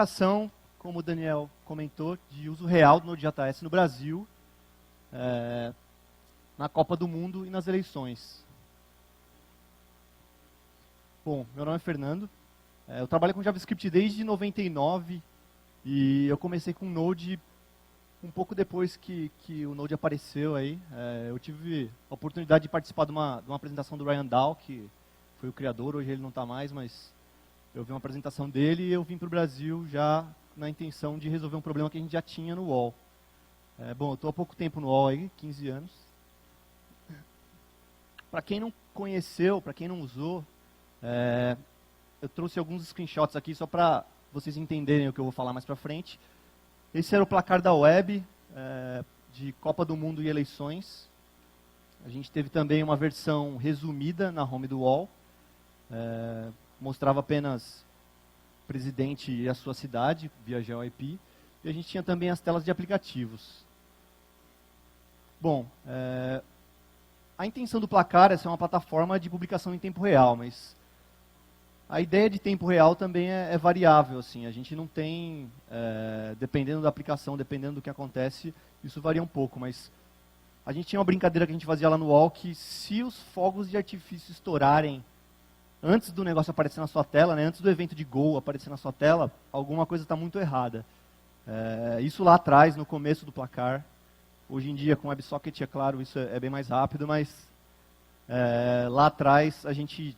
aplicação, como o Daniel comentou, de uso real do Node.js no Brasil, na Copa do Mundo e nas eleições. Bom, meu nome é Fernando. Eu trabalho com JavaScript desde 99 e eu comecei com Node um pouco depois que o Node apareceu aí. Eu tive a oportunidade de participar de uma apresentação do Ryan Dahl, que foi o criador, hoje ele não está mais, mas eu vi uma apresentação dele e eu vim para o Brasil já na intenção de resolver um problema que a gente já tinha no UOL. Bom, eu estou há pouco tempo no UOL aí, 15 anos. Para quem não conheceu, para quem não usou, eu trouxe alguns screenshots aqui só para vocês entenderem o que eu vou falar mais para frente. Esse era o placar da web, de Copa do Mundo e eleições. A gente teve também uma versão resumida na home do UOL. Mostrava apenas o presidente e a sua cidade, via GeoIP. E a gente tinha também as telas de aplicativos. Bom, a intenção do placar é ser uma plataforma de publicação em tempo real, mas a ideia de tempo real também é variável. Assim, a gente não tem, dependendo da aplicação, dependendo do que acontece, isso varia um pouco, mas a gente tinha uma brincadeira que a gente fazia lá no UOL, que se os fogos de artifício estourarem antes do negócio aparecer na sua tela, né, antes do evento de Go aparecer na sua tela, alguma coisa está muito errada. Isso lá atrás, no começo do placar. Hoje em dia, com WebSocket, é claro, isso é bem mais rápido, mas lá atrás a gente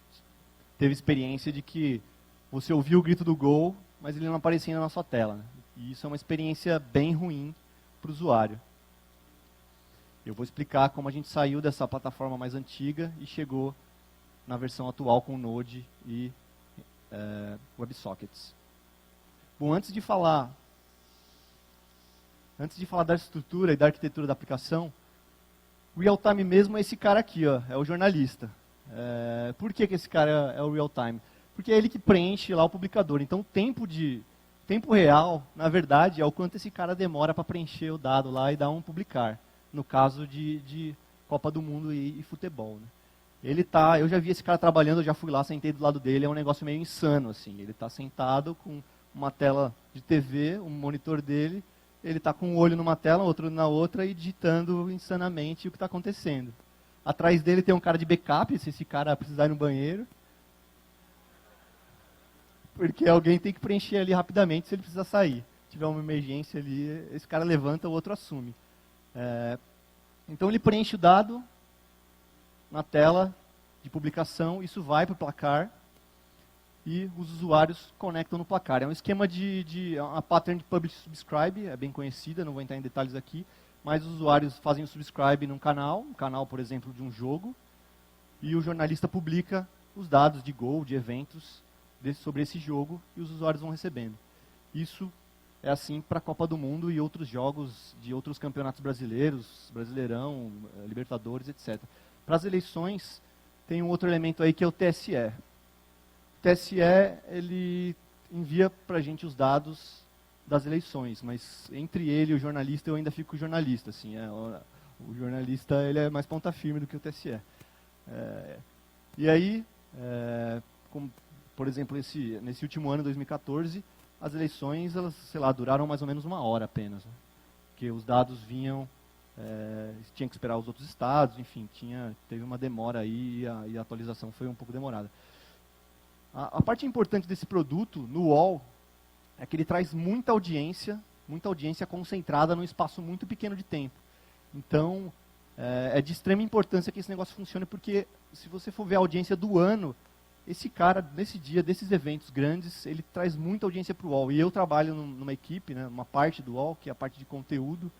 teve experiência de que você ouviu o grito do Go, mas ele não aparecia na sua tela. Né? E isso é uma experiência bem ruim para o usuário. Eu vou explicar como a gente saiu dessa plataforma mais antiga e chegou na versão atual com Node e WebSockets. Bom, antes de falar da estrutura e da arquitetura da aplicação, o real-time mesmo é esse cara aqui, ó, é o jornalista. Por que esse cara é o real-time? Porque é ele que preenche lá o publicador. Então, o tempo real, na verdade, é o quanto esse cara demora para preencher o dado lá e dar um publicar. No caso de Copa do Mundo e futebol. Né? Eu já vi esse cara trabalhando, eu já fui lá, sentei do lado dele, é um negócio meio insano. Assim. Ele está sentado com uma tela de TV, um monitor dele, ele está com um olho numa tela, outro na outra e digitando insanamente o que está acontecendo. Atrás dele tem um cara de backup, se esse cara precisar ir no banheiro. Porque alguém tem que preencher ali rapidamente se ele precisar sair. Se tiver uma emergência ali, esse cara levanta, o outro assume. Então ele preenche o dado na tela de publicação, isso vai para o placar e os usuários conectam no placar. É um esquema uma pattern de publish subscribe, é bem conhecida, não vou entrar em detalhes aqui, mas os usuários fazem o subscribe num canal, por exemplo, de um jogo, e o jornalista publica os dados de Go, de eventos sobre esse jogo, e os usuários vão recebendo. Isso é assim para a Copa do Mundo e outros jogos de outros campeonatos brasileiros, Brasileirão, Libertadores, etc. Para as eleições, tem um outro elemento aí que é o TSE. O TSE, ele envia para a gente os dados das eleições, mas entre ele e o jornalista, eu ainda fico com o jornalista. Assim, o jornalista ele é mais ponta firme do que o TSE. E aí, como, por exemplo, nesse último ano, 2014, as eleições, elas, duraram mais ou menos 1 hora apenas. Né? Porque os dados vinham, tinha que esperar os outros estados, enfim, teve uma demora aí e a atualização foi um pouco demorada. A parte importante desse produto, no UOL, é que ele traz muita audiência concentrada num espaço muito pequeno de tempo. Então, é de extrema importância que esse negócio funcione, porque se você for ver a audiência do ano, esse cara, nesse dia, desses eventos grandes, ele traz muita audiência para o UOL. E eu trabalho numa equipe, né, uma parte do UOL, que é a parte de conteúdo,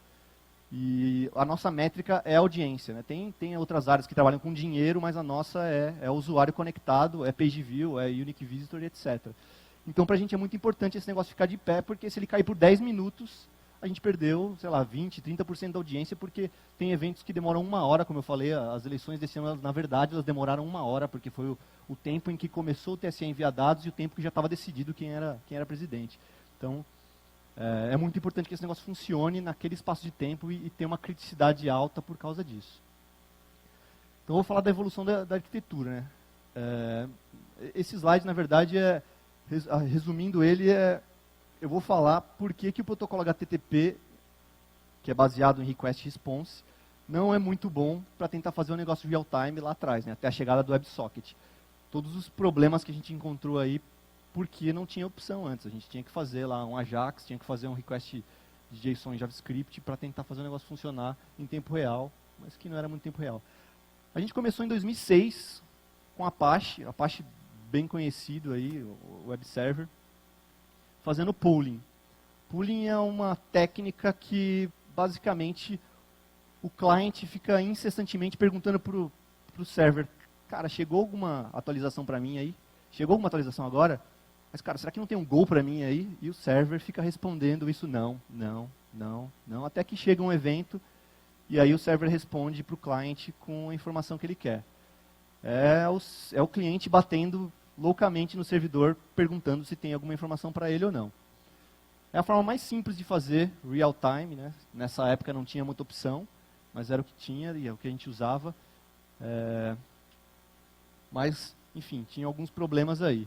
e a nossa métrica é a audiência. Né? Tem outras áreas que trabalham com dinheiro, mas a nossa é o usuário conectado, é page view, é unique visitor, etc. Então, para a gente é muito importante esse negócio ficar de pé, porque se ele cair por 10 minutos, a gente perdeu, 20%, 30% da audiência, porque tem eventos que demoram 1 hora, como eu falei, as eleições desse ano, na verdade, elas demoraram 1 hora, porque foi o tempo em que começou o TSE a enviar dados e o tempo que já estava decidido quem era presidente. Então, é muito importante que esse negócio funcione naquele espaço de tempo e tenha uma criticidade alta por causa disso. Então, eu vou falar da evolução da arquitetura. Né? Esse slide, na verdade, resumindo ele, eu vou falar por que o protocolo HTTP, que é baseado em Request Response, não é muito bom para tentar fazer um negócio real-time lá atrás, né, até a chegada do WebSocket. Todos os problemas que a gente encontrou aí, porque não tinha opção antes. A gente tinha que fazer lá um Ajax, tinha que fazer um request de JSON em JavaScript para tentar fazer o negócio funcionar em tempo real, mas que não era muito tempo real. A gente começou em 2006 com Apache bem conhecido aí, o web server, fazendo pooling. Pooling é uma técnica que, basicamente, o cliente fica incessantemente perguntando para o server, cara, chegou alguma atualização para mim aí? Chegou alguma atualização agora? Mas, cara, será que não tem um Go para mim aí? E o server fica respondendo isso não, até que chega um evento e aí o server responde para o cliente com a informação que ele quer. É o cliente batendo loucamente no servidor, perguntando se tem alguma informação para ele ou não. É a forma mais simples de fazer real-time, né? Nessa época não tinha muita opção, mas era o que tinha e é o que a gente usava. Mas, enfim, tinha alguns problemas aí.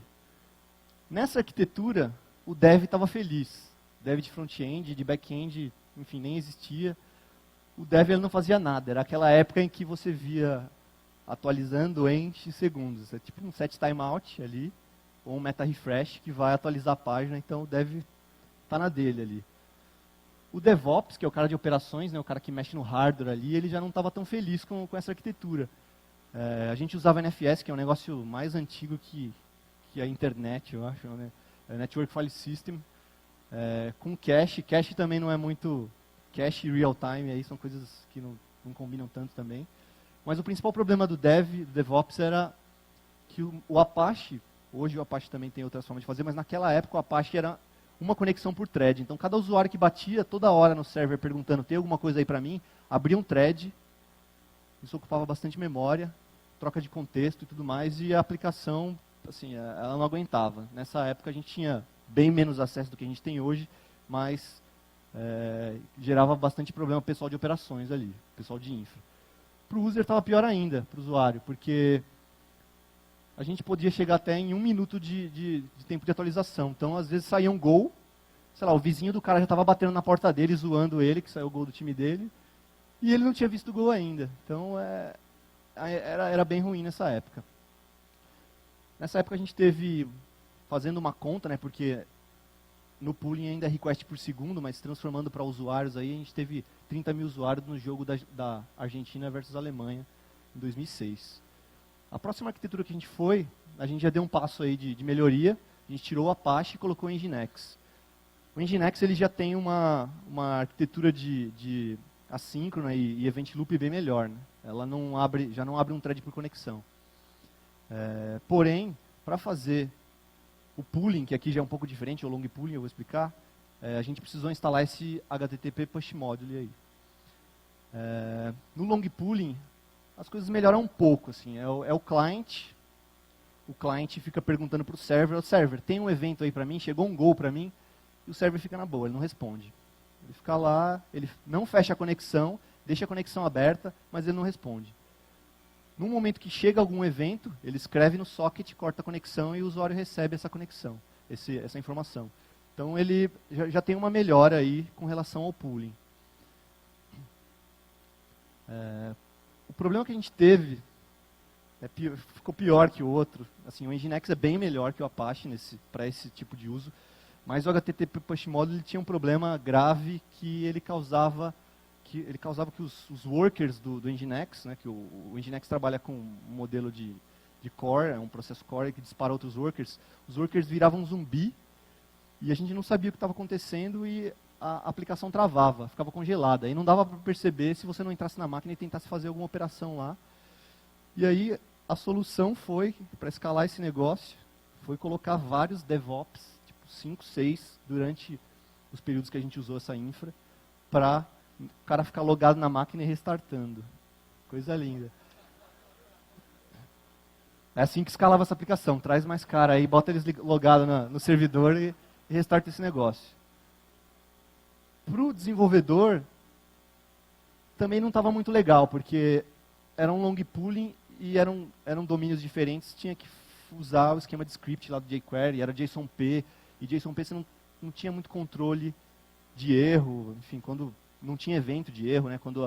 Nessa arquitetura, o dev estava feliz. Dev de front-end, de back-end, enfim, nem existia. O dev ele não fazia nada. Era aquela época em que você via atualizando em X segundos. É tipo um set timeout ali, ou um meta refresh que vai atualizar a página, então o dev está na dele ali. O DevOps, que é o cara de operações, né, o cara que mexe no hardware ali, ele já não estava tão feliz com essa arquitetura. A gente usava NFS, que é um negócio mais antigo que a internet, eu acho, né? Network File System, com cache. Cache também não é muito... Cache e real-time aí são coisas que não combinam tanto também. Mas o principal problema do DevOps era que o Apache, hoje o Apache também tem outras formas de fazer, mas naquela época o Apache era uma conexão por thread. Então cada usuário que batia toda hora no server perguntando, tem alguma coisa aí para mim, abria um thread, isso ocupava bastante memória, troca de contexto e tudo mais, e a aplicação, assim, ela não aguentava. Nessa época a gente tinha bem menos acesso do que a gente tem hoje, mas gerava bastante problema pro pessoal de operações ali, pessoal de infra. Para o user estava pior ainda, para o usuário, porque a gente podia chegar até em 1 minuto de tempo de atualização. Então, às vezes saía um gol, sei lá, o vizinho do cara já estava batendo na porta dele, zoando ele, que saiu o gol do time dele, e ele não tinha visto o gol ainda. Então, era bem ruim nessa época. Nessa época a gente teve, fazendo uma conta, né, porque no pooling ainda é request por segundo, mas transformando para usuários aí, a gente teve 30 mil usuários no jogo da Argentina versus Alemanha, em 2006. A próxima arquitetura que a gente já deu um passo aí de melhoria, a gente tirou o Apache e colocou o Nginx. O Nginx ele já tem uma arquitetura de assíncrona e event loop bem melhor, né? Ela já não abre um thread por conexão. Porém, para fazer o pooling, que aqui já é um pouco diferente, o long pooling, eu vou explicar, a gente precisou instalar esse HTTP push module aí. No long pooling, as coisas melhoram um pouco. Assim, é o client fica perguntando para o server, tem um evento aí para mim, chegou um goal para mim, e o server fica na boa, ele não responde. Ele fica lá, ele não fecha a conexão, deixa a conexão aberta, mas ele não responde. No momento que chega algum evento, ele escreve no socket, corta a conexão e o usuário recebe essa conexão, essa informação. Então ele já tem uma melhora aí com relação ao pooling. O problema que a gente teve ficou pior que o outro. Assim, o Nginx é bem melhor que o Apache para esse tipo de uso, mas o HTTP Push Module tinha um problema grave que ele causava que os workers do Nginx, né, que o Nginx trabalha com um modelo de core, um processo core que dispara outros workers, os workers viravam um zumbi e a gente não sabia o que estava acontecendo e a aplicação travava, ficava congelada. E não dava para perceber se você não entrasse na máquina e tentasse fazer alguma operação lá. E aí a solução foi, para escalar esse negócio, foi colocar vários DevOps, tipo 5, 6, durante os períodos que a gente usou essa infra, para o cara ficar logado na máquina e restartando. Coisa linda. É assim que escalava essa aplicação. Traz mais cara aí, bota eles logados no servidor e restarta esse negócio. Para o desenvolvedor, também não estava muito legal, porque era um long pooling e eram domínios diferentes. Tinha que usar o esquema de script lá do jQuery, era JSON-P. E JSON-P você não tinha muito controle de erro, enfim, quando não tinha evento de erro, né, quando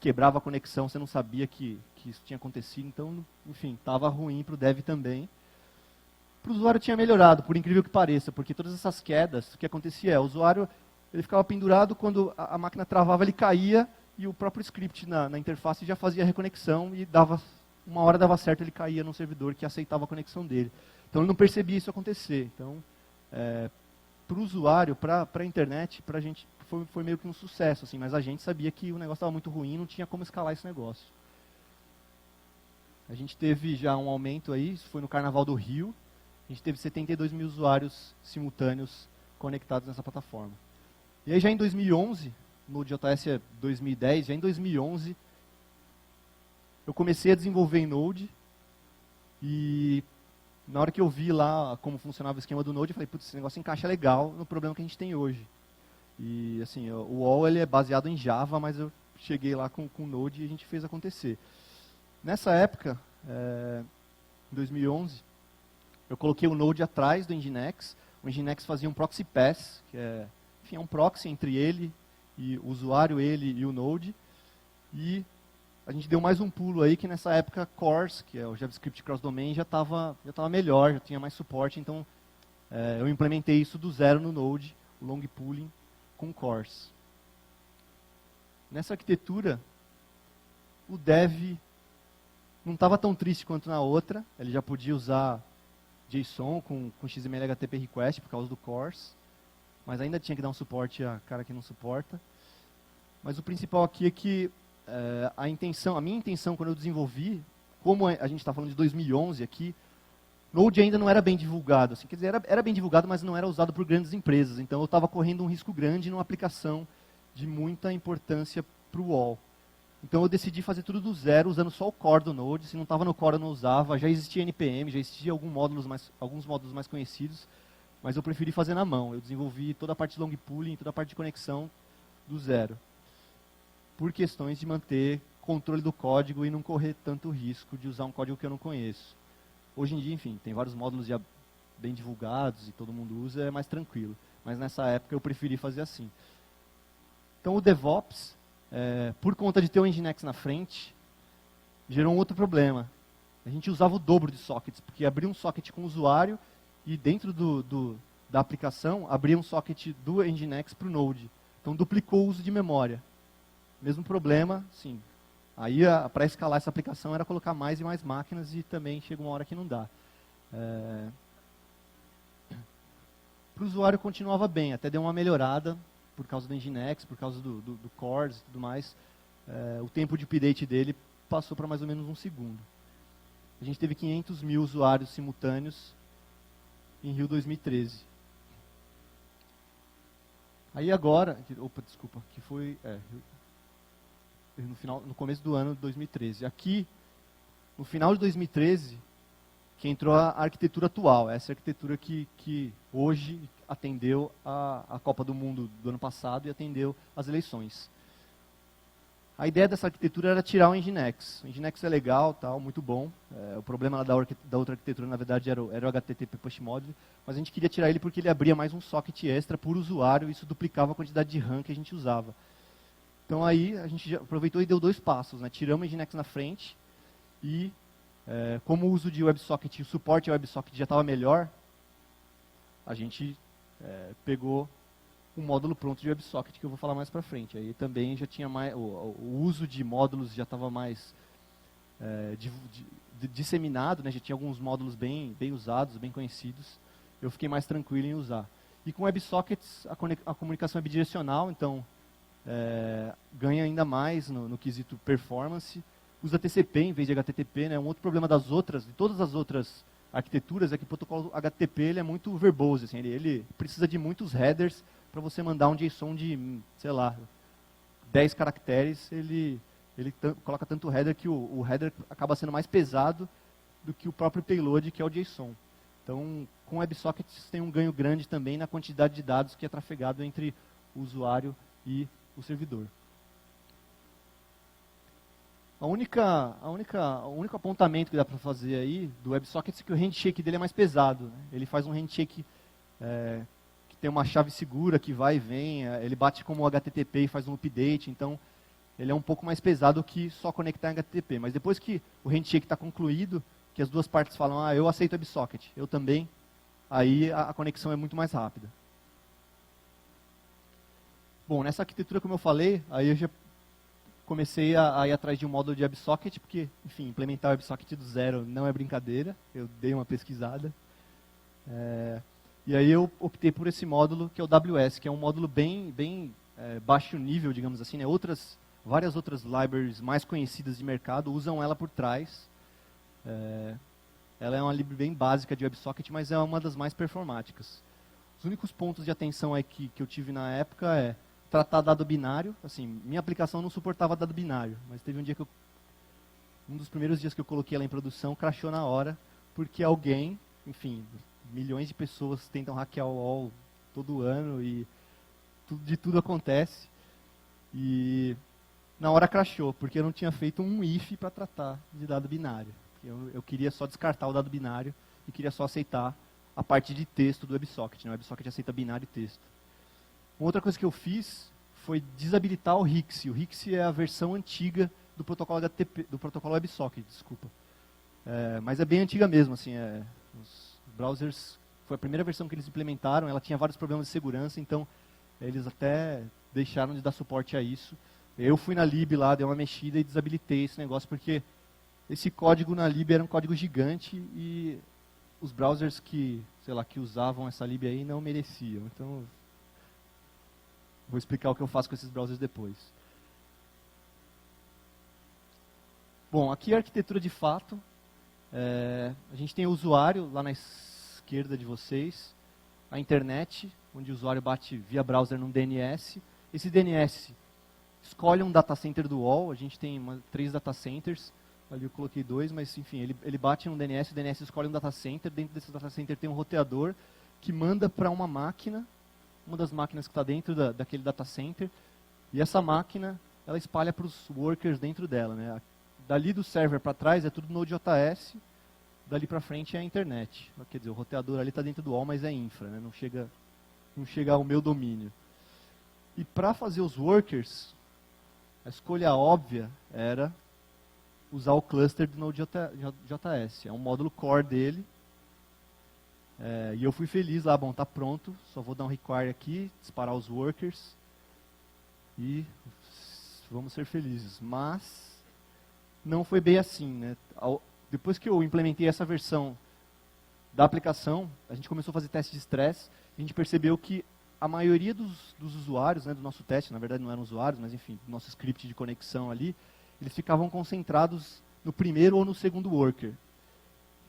quebrava a conexão, você não sabia que isso tinha acontecido, então, enfim, estava ruim para o dev também. Para o usuário tinha melhorado, por incrível que pareça, porque todas essas quedas, o que acontecia o usuário ele ficava pendurado, quando a máquina travava, ele caía, e o próprio script na interface já fazia a reconexão, e uma hora dava certo, ele caía no servidor que aceitava a conexão dele. Então ele não percebia isso acontecer. Então, para o usuário, para a internet, para a gente, foi meio que um sucesso, assim, mas a gente sabia que o negócio estava muito ruim, não tinha como escalar esse negócio. A gente teve já um aumento aí, isso foi no Carnaval do Rio, a gente teve 72 mil usuários simultâneos conectados nessa plataforma. E aí já em 2011, no JS é 2010, já em 2011, eu comecei a desenvolver em Node, e na hora que eu vi lá como funcionava o esquema do Node, eu falei, putz, esse negócio encaixa legal no problema que a gente tem hoje. E assim, o all ele é baseado em Java, mas eu cheguei lá com o Node e a gente fez acontecer. Nessa época, em 2011, eu coloquei o Node atrás do Nginx. O Nginx fazia um proxy pass, que é, enfim, é um proxy entre ele e o usuário, ele e o Node. E a gente deu mais um pulo aí, que nessa época CORS, que é o JavaScript Cross Domain, já estava melhor, já tinha mais suporte. Então, eu implementei isso do zero no Node, o long pooling com CORS. Nessa arquitetura, o dev não estava tão triste quanto na outra. Ele já podia usar JSON com XML HTTP request por causa do CORS, mas ainda tinha que dar um suporte a cara que não suporta. Mas o principal aqui é que a minha intenção quando eu desenvolvi, como a gente está falando de 2011 aqui, Node ainda não era bem divulgado. Assim, quer dizer, era bem divulgado, mas não era usado por grandes empresas. Então eu estava correndo um risco grande numa aplicação de muita importância para o wall. Então eu decidi fazer tudo do zero, usando só o core do Node. Se não estava no core, eu não usava. Já existia NPM, já existia alguns módulos mais conhecidos, mas eu preferi fazer na mão. Eu desenvolvi toda a parte de long pooling, toda a parte de conexão do zero, por questões de manter controle do código e não correr tanto risco de usar um código que eu não conheço. Hoje em dia, enfim, tem vários módulos já bem divulgados e todo mundo usa, é mais tranquilo. Mas nessa época eu preferi fazer assim. Então o DevOps, por conta de ter o Nginx na frente, gerou um outro problema. A gente usava o dobro de sockets, porque abria um socket com o usuário e dentro da aplicação abria um socket do Nginx para o Node. Então duplicou o uso de memória. Mesmo problema, sim. Aí, para escalar essa aplicação, era colocar mais e mais máquinas e também chega uma hora que não dá. Para o usuário continuava bem, até deu uma melhorada por causa do Nginx, por causa do CORS e tudo mais. O tempo de update dele passou para mais ou menos 1 segundo. A gente teve 500 mil usuários simultâneos em Rio 2013. Aí agora, que foi no começo do ano de 2013. Aqui, no final de 2013, que entrou a arquitetura atual. Essa arquitetura que hoje atendeu a Copa do Mundo do ano passado e atendeu as eleições. A ideia dessa arquitetura era tirar o Nginx. O Nginx é legal, tal, muito bom. O problema da outra arquitetura, na verdade, era o HTTP Push Module, mas a gente queria tirar ele porque ele abria mais um socket extra por usuário e isso duplicava a quantidade de RAM que a gente usava. Então aí a gente já aproveitou e deu 2 passos, né? Tiramos o Nginx na frente e, como o uso de WebSocket e o suporte ao WebSocket já estava melhor, a gente pegou um módulo pronto de WebSocket que eu vou falar mais para frente. Aí também já tinha mais, o uso de módulos já estava mais disseminado, né? Já tinha alguns módulos bem usados, bem conhecidos. Eu fiquei mais tranquilo em usar. E com WebSockets a comunicação é bidirecional, então ganha ainda mais no quesito performance. Usa TCP em vez de HTTP, né? Um outro problema de todas as outras arquiteturas é que o protocolo HTTP ele é muito verbose, assim, ele precisa de muitos headers para você mandar um JSON de, sei lá, 10 caracteres, ele coloca tanto header que o header acaba sendo mais pesado do que o próprio payload, que é o JSON. Então, com WebSockets tem um ganho grande também na quantidade de dados que é trafegado entre o usuário e o servidor. O único apontamento que dá para fazer aí do WebSockets é que o handshake dele é mais pesado, né? Ele faz um handshake que tem uma chave segura que vai e vem, ele bate como HTTP e faz um update, então ele é um pouco mais pesado que só conectar em HTTP. Mas depois que o handshake está concluído, que as duas partes falam, eu aceito WebSocket, eu também, aí a conexão é muito mais rápida. Bom, nessa arquitetura, como eu falei, aí eu já comecei a ir atrás de um módulo de WebSocket, porque, enfim, implementar o WebSocket do zero não é brincadeira, eu dei uma pesquisada. E aí eu optei por esse módulo, que é o WS, que é um módulo bem baixo nível, digamos assim, né? Várias outras libraries mais conhecidas de mercado usam ela por trás. Ela é uma library bem básica de WebSocket, mas é uma das mais performáticas. Os únicos pontos de atenção aqui que eu tive na época é tratar dado binário. Assim, minha aplicação não suportava dado binário, mas teve um dia que um dos primeiros dias que eu coloquei ela em produção, crashou na hora, porque alguém, enfim, milhões de pessoas tentam hackear o UOL todo ano e de tudo acontece. E na hora crashou, porque eu não tinha feito um if para tratar de dado binário. Eu queria só descartar o dado binário e queria só aceitar a parte de texto do WebSocket. Né? O WebSocket aceita binário e texto. Uma outra coisa que eu fiz foi desabilitar o RIXE. O RIXE é a versão antiga do protocolo HTTP, do protocolo WebSocket, desculpa. Mas é bem antiga mesmo, assim, os browsers, foi a primeira versão que eles implementaram, ela tinha vários problemas de segurança, então eles até deixaram de dar suporte a isso. Eu fui na lib lá, dei uma mexida e desabilitei esse negócio, porque esse código na lib era um código gigante e os browsers que usavam essa lib aí não mereciam. Então, vou explicar o que eu faço com esses browsers depois. Bom, aqui é a arquitetura de fato. A gente tem o usuário lá na esquerda de vocês, a internet, onde o usuário bate via browser num DNS. Esse DNS escolhe um data center do UOL, a gente tem 3 data centers, ali eu coloquei 2, mas enfim, ele bate num DNS, o DNS escolhe um data center, dentro desse data center tem um roteador que manda para uma máquina, uma das máquinas que está dentro daquele data center, e essa máquina, ela espalha para os workers dentro dela, né? Dali do server para trás é tudo Node.js, dali para frente é a internet. Quer dizer, o roteador ali está dentro do UOL, mas é infra, né? Não chega ao meu domínio. E para fazer os workers, a escolha óbvia era usar o cluster do Node.js. É um módulo core dele. E eu fui feliz lá, bom, está pronto, só vou dar um require aqui, disparar os workers e vamos ser felizes. Mas não foi bem assim, né? Depois que eu implementei essa versão da aplicação, a gente começou a fazer teste de estresse, a gente percebeu que a maioria dos usuários, né, do nosso teste, na verdade não eram usuários, mas enfim, do nosso script de conexão ali, eles ficavam concentrados no primeiro ou no segundo worker.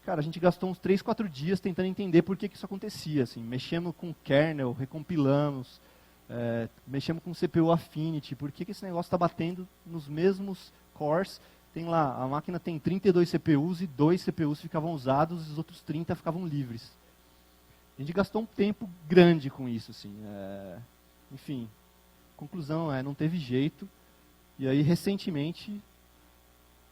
Cara, a gente gastou uns 3, 4 dias tentando entender por que isso acontecia. Assim, mexemos com o kernel, recompilamos, mexemos com o CPU Affinity, por que esse negócio está batendo nos mesmos cores. Tem lá, a máquina tem 32 CPUs e 2 CPUs ficavam usados e os outros 30 ficavam livres. A gente gastou um tempo grande com isso, assim. Enfim, conclusão não teve jeito. E aí, recentemente,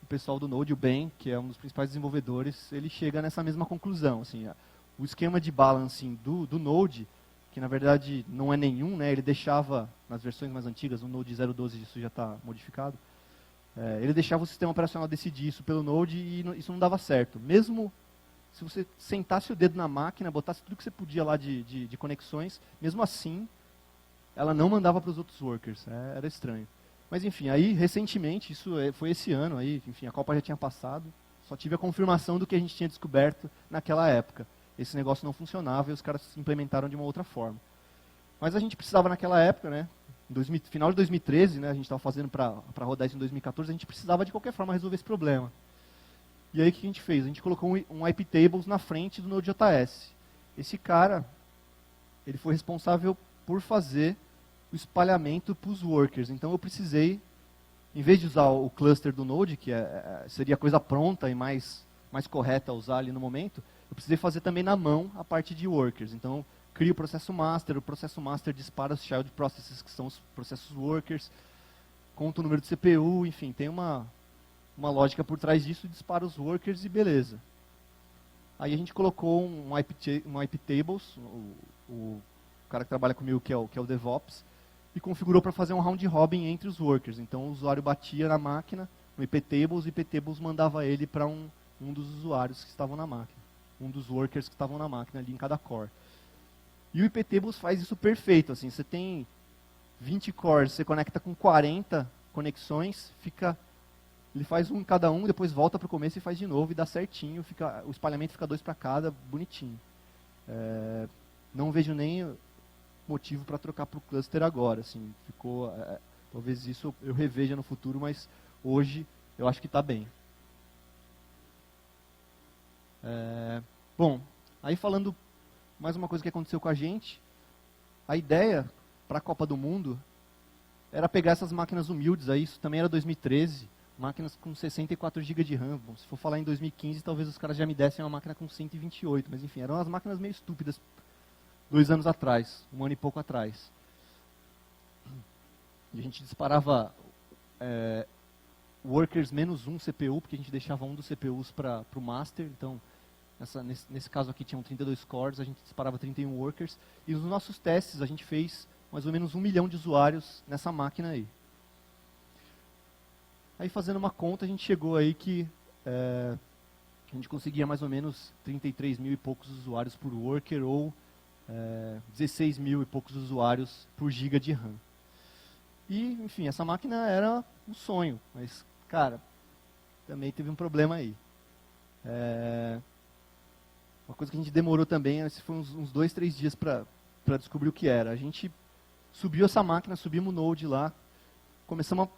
o pessoal do Node, o Ben, que é um dos principais desenvolvedores, ele chega nessa mesma conclusão. Assim, o esquema de balancing do Node, que na verdade não é nenhum, né, ele deixava, nas versões mais antigas, no Node 0.12 isso já está modificado, ele deixava o sistema operacional decidir isso pelo Node e isso não dava certo. Mesmo se você sentasse o dedo na máquina, botasse tudo que você podia lá de conexões, mesmo assim, ela não mandava para os outros workers. Era estranho. Mas enfim, aí recentemente, isso foi esse ano, aí, enfim, a Copa já tinha passado, só tive a confirmação do que a gente tinha descoberto naquela época. Esse negócio não funcionava e os caras implementaram de uma outra forma. Mas a gente precisava naquela época, né? Final de 2013, né, a gente estava fazendo para rodar isso em 2014, a gente precisava de qualquer forma resolver esse problema. E aí o que a gente fez? A gente colocou um IP tables na frente do Node.js. Esse cara, ele foi responsável por fazer o espalhamento para os workers. Então eu precisei, em vez de usar o cluster do Node, que seria a coisa pronta e mais correta a usar ali no momento, eu precisei fazer também na mão a parte de workers. Então crio o processo master dispara os child processes, que são os processos workers, conta o número de CPU, enfim, tem uma lógica por trás disso, dispara os workers e beleza. Aí a gente colocou um IP tables, cara que trabalha comigo, que é o DevOps, e configurou para fazer um round robin entre os workers. Então o usuário batia na máquina, no iptables, e o iptables mandava ele para um dos usuários que estavam na máquina, um dos workers que estavam na máquina ali em cada core. E o iptables faz isso perfeito, assim, você tem 20 cores, você conecta com 40 conexões, ele faz um em cada um, depois volta para o começo e faz de novo, e dá certinho, o espalhamento fica 2 para cada, bonitinho. Não vejo nem motivo para trocar para o cluster agora, assim, talvez isso eu reveja no futuro, mas hoje eu acho que está bem. Bom, aí falando mais uma coisa que aconteceu com a gente, a ideia para a Copa do Mundo era pegar essas máquinas humildes, aí isso também era 2013, máquinas com 64 GB de RAM. Bom, se for falar em 2015, talvez os caras já me dessem uma máquina com 128, mas enfim, eram umas máquinas meio estúpidas 2 anos atrás, 1 ano e pouco atrás. E a gente disparava workers -1 CPU, porque a gente deixava um dos CPUs para o master, então nesse caso aqui tinham 32 cores, a gente disparava 31 workers, e nos nossos testes a gente fez mais ou menos 1 milhão de usuários nessa máquina aí. Aí fazendo uma conta, a gente chegou aí que a gente conseguia mais ou menos 33 mil e poucos usuários por worker, ou 16 mil e poucos usuários por giga de RAM. E, enfim, essa máquina era um sonho, mas, cara, também teve um problema aí. Uma coisa que a gente demorou também, foi uns 2, 3 dias para descobrir o que era. A gente subiu essa máquina, subimos o Node lá, começamos a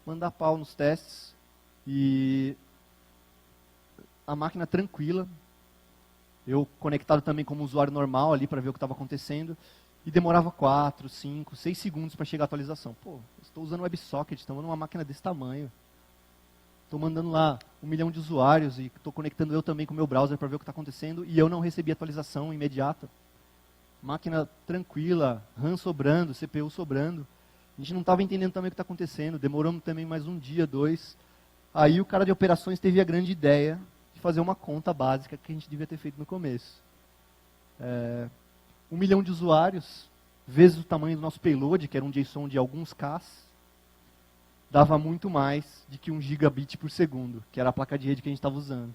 mandar pau nos testes, e a máquina tranquila, eu conectado também como usuário normal ali para ver o que estava acontecendo, e demorava 4, 5, 6 segundos para chegar a atualização. Pô, estou usando WebSocket, estou usando uma máquina desse tamanho. Estou mandando lá 1 milhão de usuários e estou conectando eu também com o meu browser para ver o que está acontecendo, e eu não recebi atualização imediata. Máquina tranquila, RAM sobrando, CPU sobrando. A gente não estava entendendo também o que está acontecendo, demoramos também mais 1 dia, 2. Aí o cara de operações teve a grande ideia de fazer uma conta básica que a gente devia ter feito no começo. 1 milhão de usuários, vezes o tamanho do nosso payload, que era um JSON de alguns Ks, dava muito mais do que 1 gigabit por segundo, que era a placa de rede que a gente estava usando.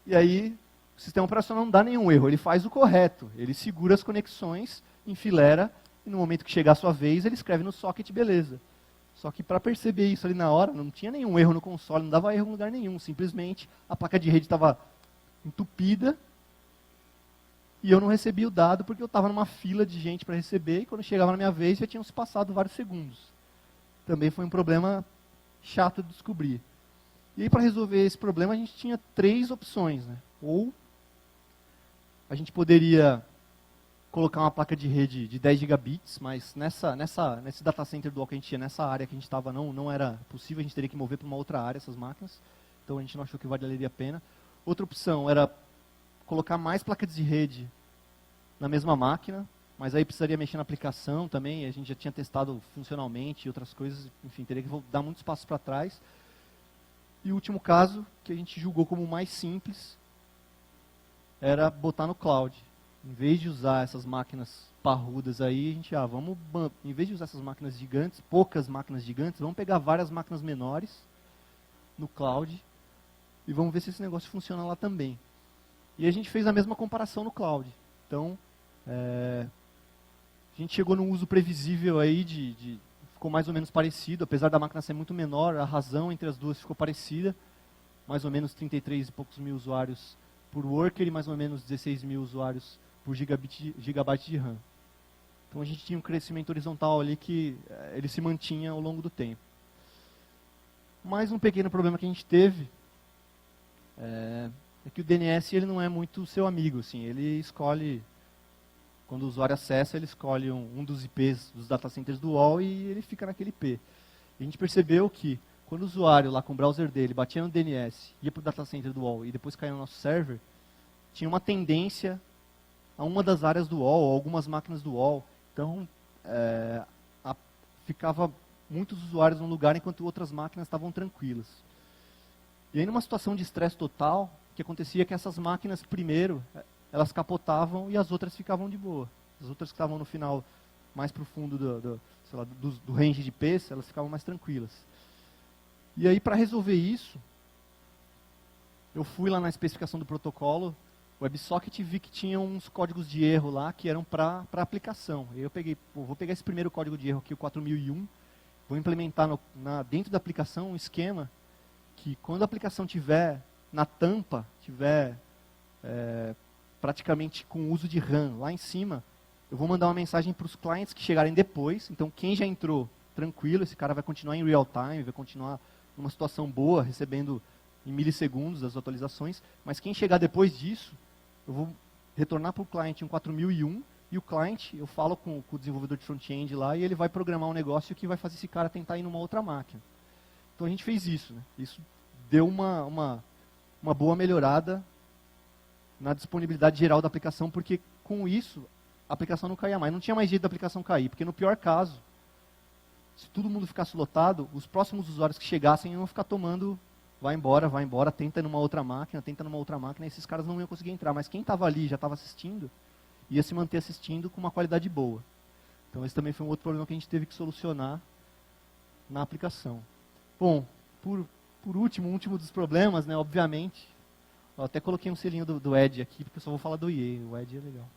E aí, o sistema operacional não dá nenhum erro, ele faz o correto, ele segura as conexões, enfileira, e no momento que chegar a sua vez, ele escreve no socket, beleza. Só que para perceber isso ali na hora, não tinha nenhum erro no console, não dava erro em lugar nenhum, simplesmente a placa de rede estava entupida, e eu não recebi o dado porque eu estava numa fila de gente para receber, e quando chegava na minha vez, já tinham se passado vários segundos. Também foi um problema chato de descobrir. E aí, para resolver esse problema, a gente tinha 3 opções, né? Ou a gente poderia colocar uma placa de rede de 10 gigabits, mas nesse data center dual que a gente tinha, nessa área que a gente estava, não era possível, a gente teria que mover para uma outra área essas máquinas, então a gente não achou que valeria a pena. Outra opção era colocar mais placas de rede na mesma máquina, mas aí precisaria mexer na aplicação também, a gente já tinha testado funcionalmente e outras coisas, enfim, teria que dar muitos passos para trás. E o último caso, que a gente julgou como o mais simples, era botar no cloud. Em vez de usar essas máquinas parrudas aí, a gente, em vez de usar essas máquinas gigantes, poucas máquinas gigantes, vamos pegar várias máquinas menores no cloud e vamos ver se esse negócio funciona lá também. E a gente fez a mesma comparação no cloud. Então, a gente chegou num uso previsível aí, ficou mais ou menos parecido, apesar da máquina ser muito menor, a razão entre as duas ficou parecida, mais ou menos 33 e poucos mil usuários por worker e mais ou menos 16 mil usuários por gigabyte de RAM. Então a gente tinha um crescimento horizontal ali que ele se mantinha ao longo do tempo. Mais um pequeno problema que a gente teve é que o DNS ele não é muito seu amigo, assim, ele escolhe, quando o usuário acessa, ele escolhe um dos IPs dos data centers do UOL e ele fica naquele IP. E a gente percebeu que quando o usuário lá com o browser dele batia no DNS, ia para o data center do UOL e depois caía no nosso server, tinha uma tendência a uma das áreas do UOL, algumas máquinas do UOL. Então, ficava muitos usuários num lugar enquanto outras máquinas estavam tranquilas. E aí, numa situação de estresse total, o que acontecia é que essas máquinas, primeiro, elas capotavam e as outras ficavam de boa. As outras que estavam no final, mais para o fundo sei lá, do range de Ps, elas ficavam mais tranquilas. E aí, para resolver isso, eu fui lá na especificação do protocolo, WebSocket, e vi que tinha uns códigos de erro lá que eram para aplicação. E eu peguei, vou pegar esse primeiro código de erro aqui, o 4001, vou implementar dentro da aplicação um esquema que quando a aplicação tiver na tampa, tiver praticamente com uso de RAM lá em cima, eu vou mandar uma mensagem para os clientes que chegarem depois. Então, quem já entrou, tranquilo, esse cara vai continuar em real time, vai continuar numa situação boa, recebendo em milissegundos as atualizações. Mas quem chegar depois disso, eu vou retornar para o cliente um 4001, e o cliente, eu falo com o desenvolvedor de front-end lá, e ele vai programar um negócio que vai fazer esse cara tentar ir numa outra máquina. Então, a gente fez isso, né? Isso deu uma boa melhorada na disponibilidade geral da aplicação, porque com isso a aplicação não caía mais. Não tinha mais jeito da aplicação cair, porque no pior caso, se todo mundo ficasse lotado, os próximos usuários que chegassem iam ficar tomando, vai embora, tenta numa outra máquina, e esses caras não iam conseguir entrar. Mas quem estava ali, já estava assistindo, ia se manter assistindo com uma qualidade boa. Então esse também foi um outro problema que a gente teve que solucionar na aplicação. Bom, por último, um último dos problemas, né, obviamente, eu até coloquei um selinho do Edge aqui, porque eu só vou falar do IE, o Edge é legal.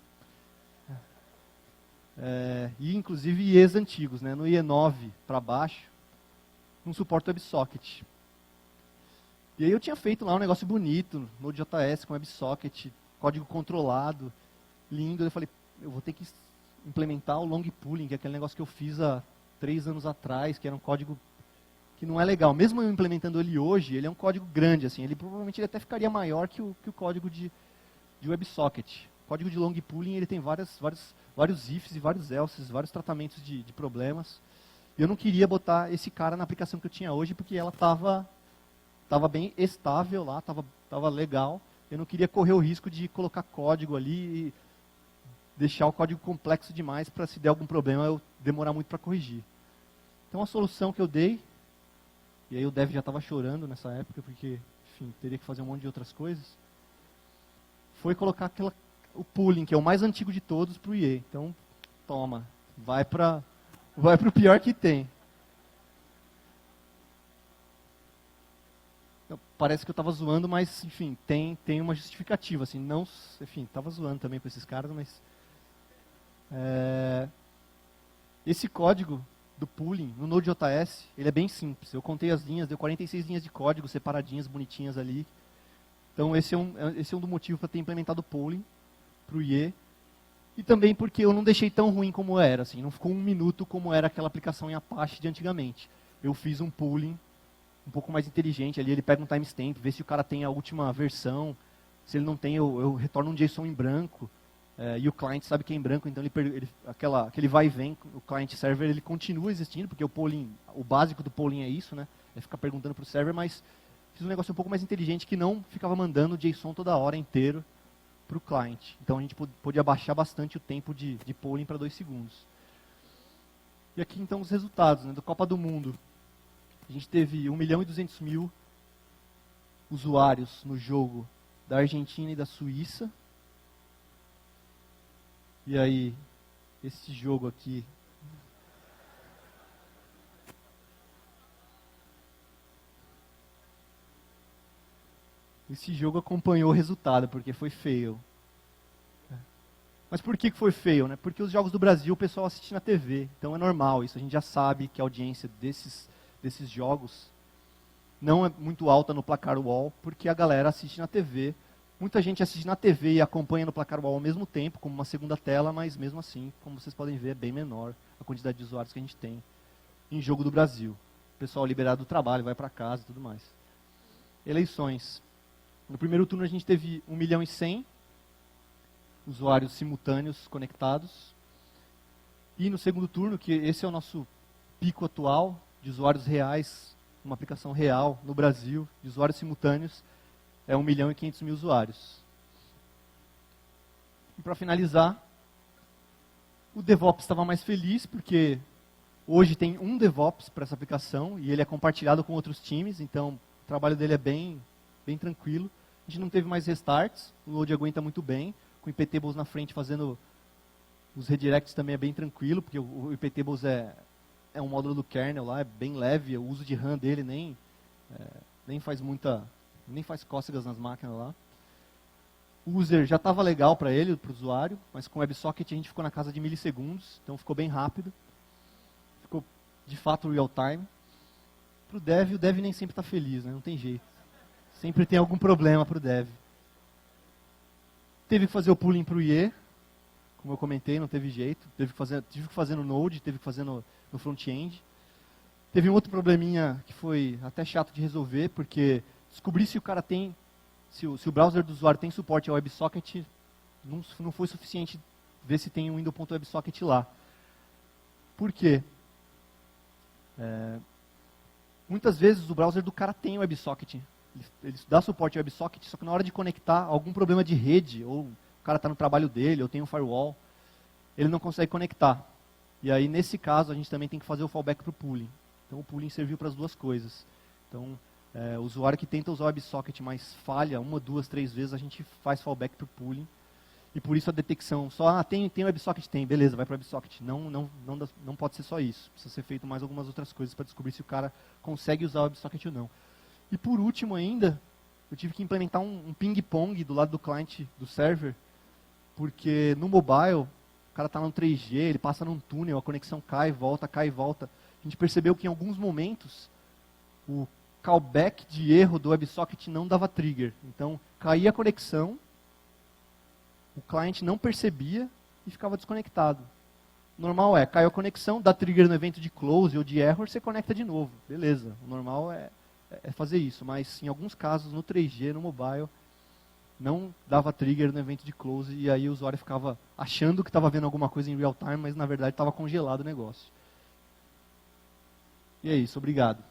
E inclusive IEs antigos, né, no IE 9 para baixo, não suporta WebSocket. E aí eu tinha feito lá um negócio bonito, Node.js com WebSocket, código controlado, lindo. Eu falei, eu vou ter que implementar o long pooling, que é aquele negócio que eu fiz há 3 anos atrás, que era um código que não é legal. Mesmo eu implementando ele hoje, ele é um código grande, assim, ele provavelmente até ficaria maior que o código de WebSocket. O código de long pooling ele tem vários ifs e vários elses, vários tratamentos de problemas. E eu não queria botar esse cara na aplicação que eu tinha hoje, porque ela estava bem estável lá, estava legal. Eu não queria correr o risco de colocar código ali e deixar o código complexo demais para, se der algum problema, eu demorar muito para corrigir. Então a solução que eu dei, e aí o dev já estava chorando nessa época, porque, enfim, teria que fazer um monte de outras coisas, foi colocar o pooling, que é o mais antigo de todos, para o IE. Então, toma, vai para o pior que tem. Parece que eu estava zoando, mas, enfim, tem uma justificativa. Assim, não, enfim, estava zoando também com esses caras, mas... esse código do pooling no Node.js, ele é bem simples. Eu contei as linhas, deu 46 linhas de código separadinhas, bonitinhas ali. Então esse é um do motivo para ter implementado o pooling para o IE. E também porque eu não deixei tão ruim como era, assim, não ficou 1 minuto como era aquela aplicação em Apache de antigamente. Eu fiz um pooling um pouco mais inteligente ali, ele pega um timestamp, vê se o cara tem a última versão. Se ele não tem, eu retorno um JSON em branco. E o cliente sabe que é em branco, então aquele vai e vem, o client server ele continua existindo, porque o básico do pooling é isso, né? É ficar perguntando para o server, mas fiz um negócio um pouco mais inteligente que não ficava mandando JSON toda hora inteiro para o cliente. Então a gente pôde abaixar bastante o tempo de pooling para 2 segundos. E aqui então os resultados, né, da Copa do Mundo. A gente teve 1.200.000 usuários no jogo da Argentina e da Suíça. E aí, esse jogo aqui... Esse jogo acompanhou o resultado, porque foi fail. Mas por que foi fail, né? Porque os jogos do Brasil o pessoal assiste na TV. Então é normal isso, a gente já sabe que a audiência desses jogos não é muito alta no placar wall, porque a galera assiste na TV. Muita gente assiste na TV e acompanha no placar wall ao mesmo tempo, como uma segunda tela, mas mesmo assim, como vocês podem ver, é bem menor a quantidade de usuários que a gente tem em jogo do Brasil. O pessoal liberado do trabalho, vai para casa e tudo mais. Eleições. No primeiro turno a gente teve 1.100.000 usuários simultâneos conectados. E no segundo turno, que esse é o nosso pico atual de usuários reais, uma aplicação real no Brasil, de usuários simultâneos, é 1.500.000 usuários. E para finalizar, o DevOps estava mais feliz, porque hoje tem um DevOps para essa aplicação, e ele é compartilhado com outros times, então o trabalho dele é bem tranquilo. A gente não teve mais restarts, o Node aguenta muito bem, com o IPTables na frente fazendo Os redirects também é bem tranquilo, porque o iptables é um módulo do kernel lá, é bem leve, o uso de RAM dele nem faz cócegas nas máquinas lá. O user já estava legal para ele, para o usuário, mas com o WebSocket a gente ficou na casa de milissegundos, então ficou bem rápido. Ficou de fato real time. Para o dev nem sempre está feliz, né? Não tem jeito. Sempre tem algum problema para o dev. Teve que fazer o pooling para o IE, como eu comentei, não teve jeito. Tive que fazer no Node, teve que fazer no front-end. Teve um outro probleminha que foi até chato de resolver, porque descobrir se o cara tem, se o browser do usuário tem suporte ao WebSocket, não foi suficiente ver se tem um window.websocket lá. Por quê? Muitas vezes o browser do cara tem o WebSocket. Ele dá suporte ao WebSocket, só que na hora de conectar, algum problema de rede, ou o cara está no trabalho dele, ou tem um firewall, ele não consegue conectar. E aí, nesse caso, a gente também tem que fazer o fallback para o pooling. Então, o pooling serviu para as duas coisas. Então, o usuário que tenta usar o WebSocket, mas falha 1, 2, 3 vezes, a gente faz fallback para o pooling. E por isso a detecção, tem WebSocket? Tem, beleza, vai para o WebSocket. Não pode ser só isso. Precisa ser feito mais algumas outras coisas para descobrir se o cara consegue usar o WebSocket ou não. E por último ainda, eu tive que implementar um ping-pong do lado do cliente do server, porque no mobile, o cara está no 3G, ele passa num túnel, a conexão cai e volta. A gente percebeu que em alguns momentos, o callback de erro do WebSocket não dava trigger. Então, caía a conexão, o cliente não percebia e ficava desconectado. Normal caiu a conexão, dá trigger no evento de close ou de error, você conecta de novo. Beleza, o normal é fazer isso, mas em alguns casos, no 3G, no mobile, não dava trigger no evento de close e aí o usuário ficava achando que estava vendo alguma coisa em real time, mas na verdade estava congelado o negócio. E é isso, obrigado.